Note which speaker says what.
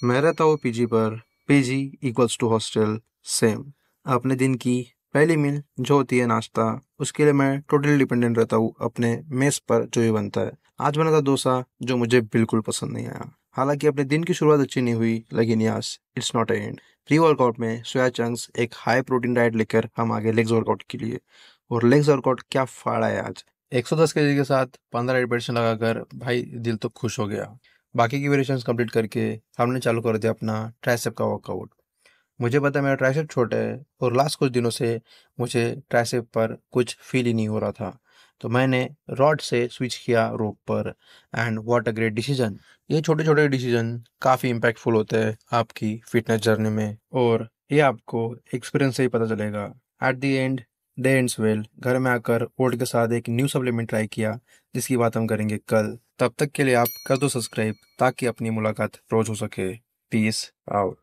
Speaker 1: मैं रहता हूँ पीजी पर। PG equals to hostel same. अपने दिन की पहली मील जो होती है नाश्ता, उसके लिए मैं टोटली डिपेंडेंट रहता हूँ अपने मेस पर जो भी बनता है। आज बना था डोसा जो मुझे बिल्कुल पसंद नहीं आया। हालांकि अपने दिन की शुरुआत अच्छी नहीं हुई, लेकिन yes it's not and. Pre workout में सोया चंक्स एक हाई प्रोटीन डाइट लेकर हम आगे लेग्स वर्कआउट के लिए। और लेग्स वर्कआउट क्या फाड़ा है आज। 110 केजी के साथ 15 रिपीटेशन लगाकर भाई दिल तो खुश हो गया। बाकी की वेरिएशंस कंप्लीट करके हमने चालू कर दिया अपना ट्राइसेप का वर्कआउट। मुझे पता है मेरा ट्राइसेप छोटा है और लास्ट कुछ दिनों से मुझे ट्राइसेप पर कुछ फील ही नहीं हो रहा था। तो मैंने रॉड से स्विच किया रोप पर। And what a great decision. ये छोटे छोटे डिसीजन काफ़ी इम्पैक्टफुल होते हैं आपकी फिटनेस जर्नी में, और ये आपको एक्सपीरियंस से ही पता चलेगा। At the end day ends well. घर में आकर ओट के साथ एक न्यू सप्लीमेंट ट्राई किया, जिसकी बात हम करेंगे कल। तब तक के लिए आप कर दो सब्सक्राइब ताकि अपनी मुलाकात रोज हो सके। Peace out.